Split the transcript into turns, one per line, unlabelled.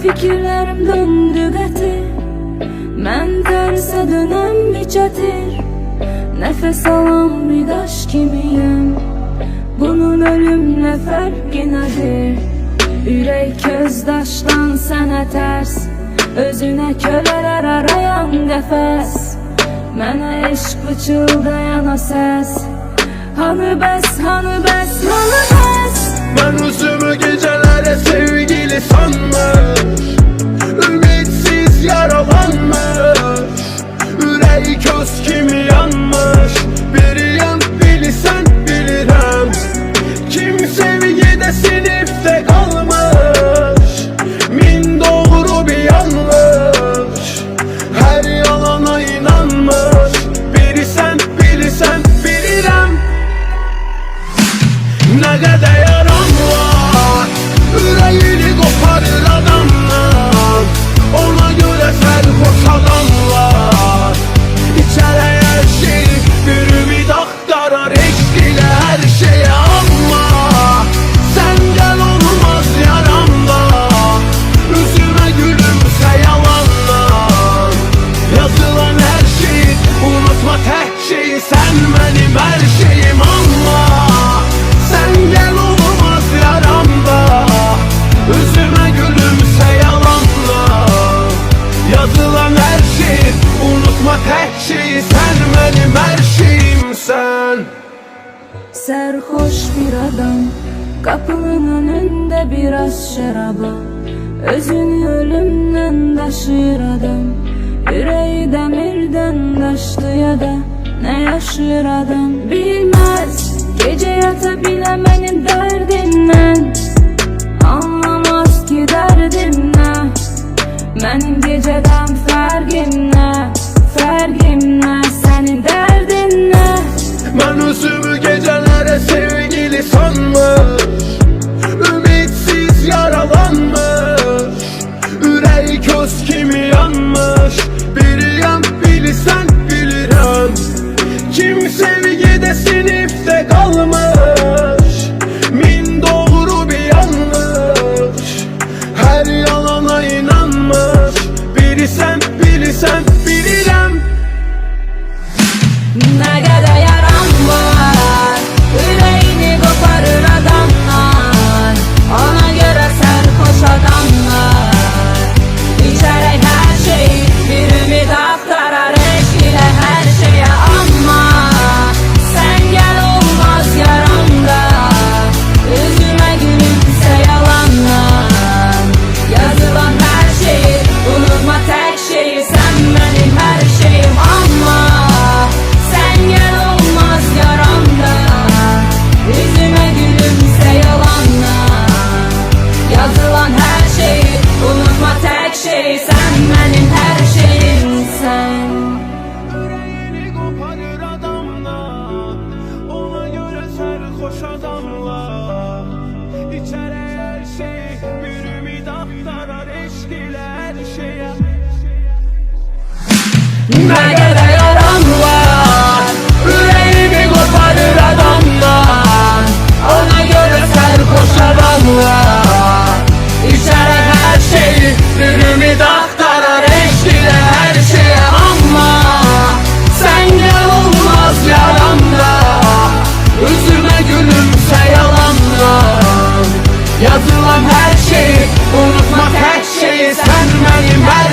fikirlerim döndü qəti. Mən tərsə dönəm bir çətir. Nəfəs alan bir daş kimiyəm. Bunun ölümlə fərqi nədir? Ürək közdaşdan sənə tərs, özünə kölələr arayan qəfəs. Mənə eşq pıçıldayan o səs. Hanı bəs, hanı bəs, hanı bəs?
Ben üzümü gecelere sevgili sanmış, ümitsiz yaralanmış, yüreği köz kimi yanmış. Bir yan bilsen bilirim, kim sevgide sinifte kalmış. Min doğru bir yanlış, her yalana inanmış. Biri sen bilsen bilirim, ne kadar yaram var, yüreğini koparır adamlar. Ona göre sarhoş adamlar, İçeri her şey bir ümit aktarar, eşk ile her şeye. Ama sen gel olmaz yaramda, yüzüme gülümse yalanlar. Yazılan her şeyi unutma, tek şeyi sen benim her şeyim. Ama sen gel olmaz yaramda, yüzüme gülümse yalanlar. Yazılan her şeyi unutma, tek şeyi sen benim her şeyimsen.
Sərxoş bir adam, qapının önündə biraz şəraba. Özünü ölümdən daşıyır adam. Ürəyi dəmirdən daşdı ya da nə yaşayır adam bilməz. Gecə yata bilə mənim dərdimdən, anlamaz ki dərdim nə. Mənim gecədən fərqim nə, fərqim nə, sənin dərdin nə?
Ben üzümü gecelere sevgili sanmış, ümitsiz yaralanmış, yüreği köz kimi yanmış. Bir yan bilsen bilirim, kim sevgide sinifte kalmış. Min doğru bir yanlış, her yalana inanmış. Biri sen bilsen bilirim,
Nə qədər yaram var, ürəyini qoparır adamlar. Ona görə sərxoş adamlar, İçərək hər şey bir ümid axtarar, eşq ilə hər şeyə. Amma sən gəl olmaz yaramda, üzümə gülümsə yalanlar. Yazılan hər şeyi unutma, tək şeyi sən mənim hər şeyim. Amma sen gel olmaz yaramda, yüzüme gülümse yalanla. Yazılan her şeyi unutma, tek şey sen benim her şeyimsen.
yüreğini koparır adamlar, ona göre sarhoş adamlar. İçeri her şey bir ümit aktarar, eşk ile her şeye.
Ne kadar yaram var, yüreğimi koparır adamlar. Ona göre sarhoş adamlar, İçeri her şeyi bir ümit aktarar, eşk ile her şeye. Ama sen gel olmaz yaramda, yüzüme gülümse yalanla. Yazılan her şeyi unutma, tek şeyi sen benim her